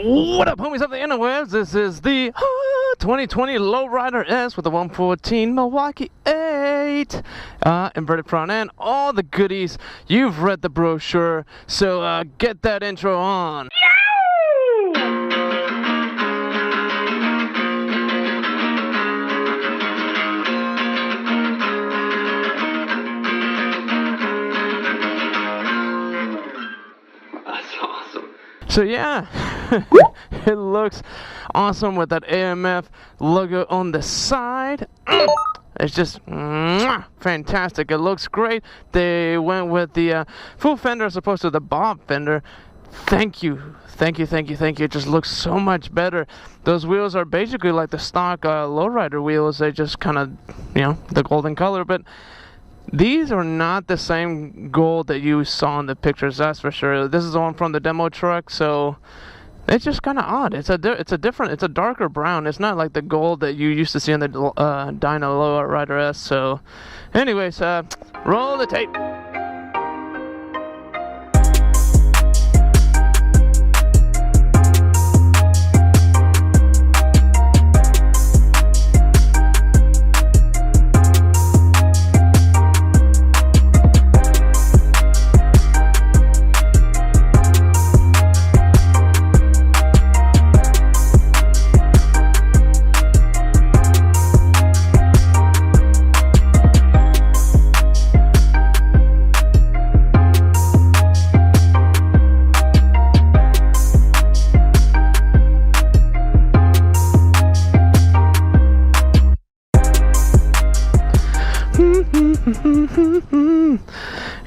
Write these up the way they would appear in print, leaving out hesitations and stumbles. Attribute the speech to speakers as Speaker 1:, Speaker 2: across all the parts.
Speaker 1: What up, homies of the interwebs? This is the 2020 LowRider S with the 114 Milwaukee 8 inverted front end, all the goodies. You've read the brochure, so get that intro on. That's awesome. So yeah, it looks awesome with that AMF logo on the side. It's just fantastic. It looks great. They went with the full fender as opposed to the bob fender. Thank you. It just looks so much better. Those wheels are basically like the stock LowRider wheels. They just kind of, the golden color, but these are not the same gold that you saw in the pictures, that's for sure. This is the one from the demo truck, so it's just kind of odd. It's a darker brown. It's not like the gold that you used to see in the dyna LowRider S. So anyways, roll the tape.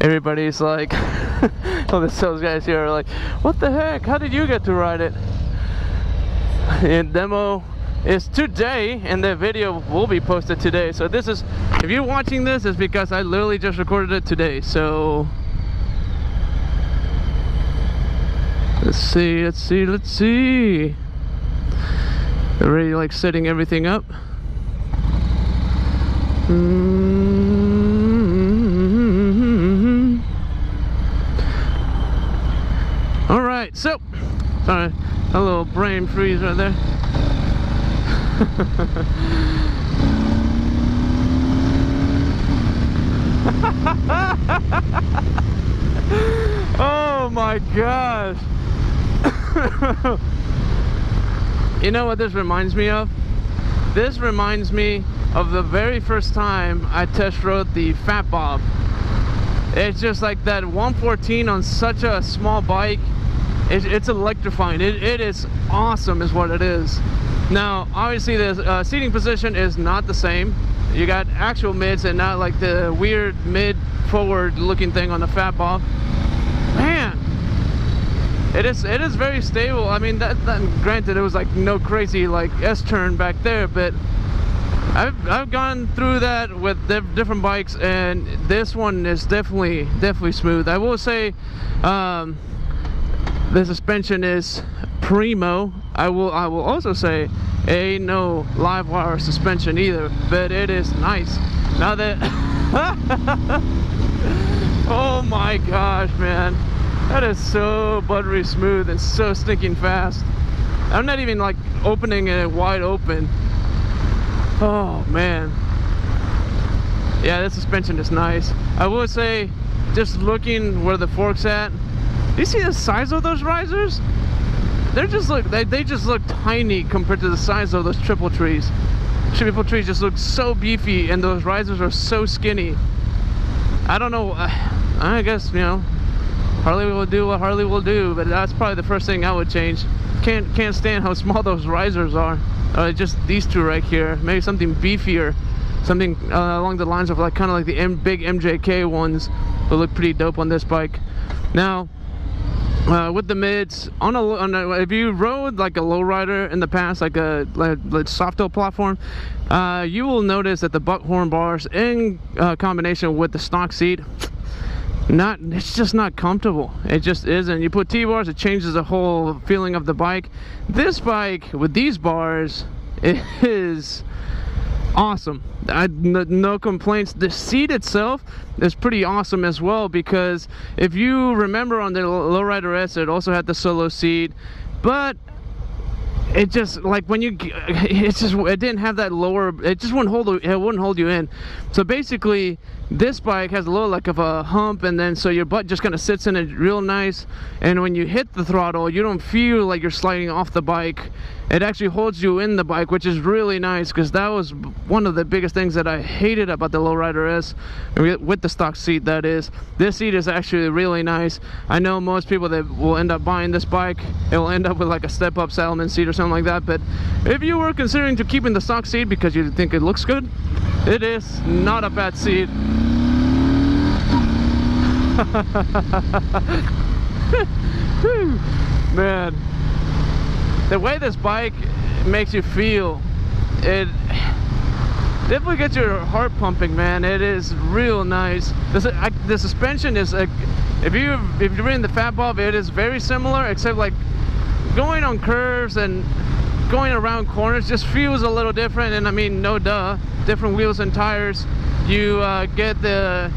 Speaker 1: Everybody's like, all the sales guys here are like, what the heck, how did you get to ride it? And demo is today, and the video will be posted today. So this is, if you're watching this, it's because I literally just recorded it today. So let's see. Already like setting everything up. Alright, so sorry, a little brain freeze right there. Oh my gosh. You know what this reminds me of? This reminds me of the very first time I test rode the Fat Bob. It's just like that 114 on such a small bike. It's electrifying. It is awesome is what it is. Now obviously the seating position is not the same. You got actual mids and not like the weird mid forward looking thing on the Fat Bob. Man, it is very stable. I mean, that granted it was like no crazy like S-turn back there, but I've gone through that with different bikes, and this one is definitely smooth. I will say the suspension is primo. I will also say ain't no live wire suspension either, but it is nice. Now that oh my gosh, man, that is so buttery smooth and so stinking fast. I'm not even like opening it wide open. Oh man, yeah, this suspension is nice. I will say, just looking where the fork's at, do you see the size of those risers? They're just they just look tiny compared to the size of those triple trees. Triple trees just look so beefy, and those risers are so skinny. I don't know. I guess Harley will do what Harley will do, but that's probably the first thing I would change. Can't stand how small those risers are. Just these two right here. Maybe something beefier, something along the lines of like kind of like the big MJK ones will look pretty dope on this bike. Now with the mids if you rode like a LowRider in the past, like a soft toe platform, you will notice that the buckhorn bars in combination with the stock seat, it's just not comfortable. It just isn't. You put T-bars, it changes the whole feeling of the bike. This bike with these bars, it is awesome. No complaints. The seat itself is pretty awesome as well, because if you remember on the LowRider S, it also had the solo seat, but it just like when you, it didn't have that lower, it just wouldn't hold you in. So basically this bike has a little like of a hump, and then so your butt just kind of sits in it real nice, and when you hit the throttle you don't feel like you're sliding off the bike. It actually holds you in the bike, which is really nice, because that was one of the biggest things that I hated about the LowRider S, with the stock seat, that is. This seat is actually really nice. I know most people that will end up buying this bike, it will end up with like a step-up Salomon seat or something like that, but if you were considering to keeping the stock seat because you think it looks good, it is not a bad seat. Man, the way this bike makes you feel, it definitely gets your heart pumping, man. It is real nice. The suspension is if you're in the Fat Bob, it is very similar, except like going on curves and going around corners just feels a little different. And I mean, no duh, different wheels and tires. You get the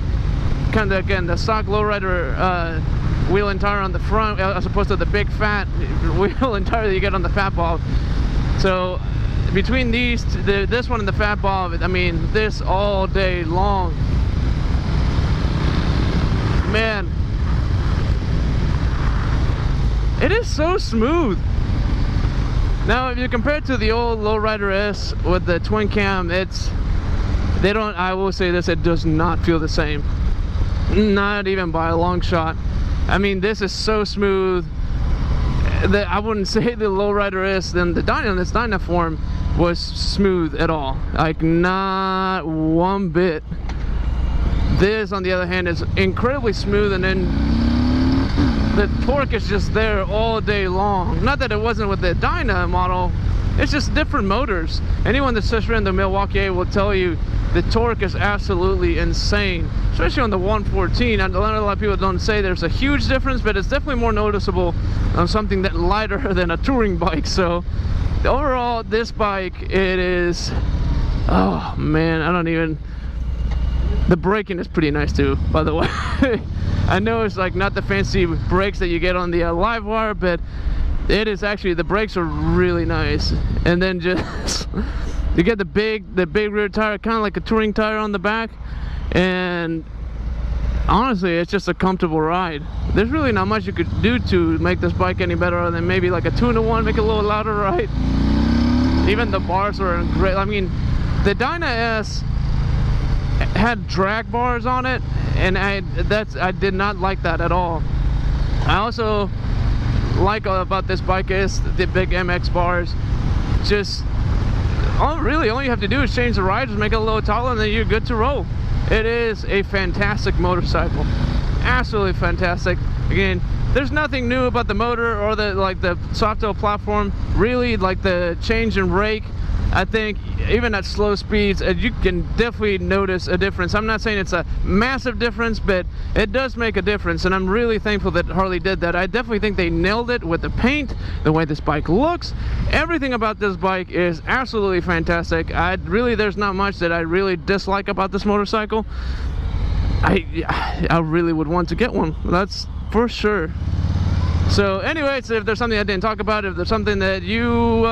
Speaker 1: kind of, again, the stock LowRider wheel and tire on the front, as opposed to the big fat wheel and tire that you get on the Fat Bob. So between these, this one and the Fat Bob, I mean, this all day long, man, it is so smooth. Now if you compare it to the old LowRider S with the twin cam, I will say this, it does not feel the same, not even by a long shot. I mean, this is so smooth that I wouldn't say the LowRider S and the dyna in its dyna form was smooth at all, like not one bit. This on the other hand is incredibly smooth, and then the torque is just there all day long. Not that it wasn't with the dyna model, it's just different motors. Anyone that's just ran the Milwaukee A will tell you the torque is absolutely insane, especially on the 114. A lot of people don't say there's a huge difference, but it's definitely more noticeable on something that lighter than a touring bike. So overall, this bike, it is, oh man, I don't even, the braking is pretty nice too, by the way. I know it's like not the fancy brakes that you get on the Livewire, but it is actually, the brakes are really nice. And then just you get the big rear tire, kind of like a touring tire on the back, and honestly it's just a comfortable ride. There's really not much you could do to make this bike any better, other than maybe like a 2-in-1, make it a little louder, right? Even the bars are great. I mean, the Dyna S had drag bars on it, and I did not like that at all. I also like about this bike is the big MX bars. Just all you have to do is change the riders, make it a little taller, and then you're good to roll. It is a fantastic motorcycle, absolutely fantastic. Again, there's nothing new about the motor or the soft-tail platform. Really, like the change in brake, I think even at slow speeds, you can definitely notice a difference. I'm not saying it's a massive difference, but it does make a difference, and I'm really thankful that Harley did that. I definitely think they nailed it with the paint, the way this bike looks. Everything about this bike is absolutely fantastic. There's not much that I really dislike about this motorcycle. I really would want to get one, that's for sure. So anyways, if there's something I didn't talk about, if there's something that you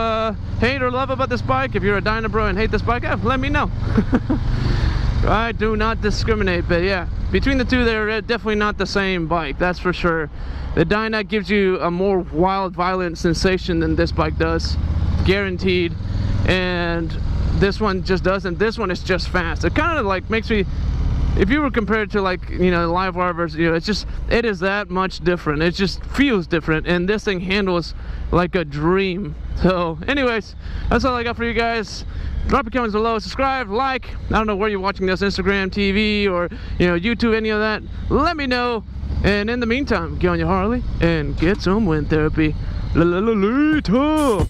Speaker 1: hate or love about this bike, if you're a dyna bro and hate this bike, let me know. I do not discriminate, but yeah, between the two, they're definitely not the same bike, that's for sure. The dyna gives you a more wild, violent sensation than this bike does, guaranteed, and this one just doesn't. This one is just fast. It kind of like makes me, if you were compared to like, you know, Livewire versus, you know, it is that much different. It just feels different, and this thing handles like a dream. So anyways, that's all I got for you guys. Drop your comments below, subscribe, like. I don't know where you're watching this, Instagram, TV, or, you know, YouTube, any of that. Let me know. And in the meantime, get on your Harley and get some wind therapy. Later.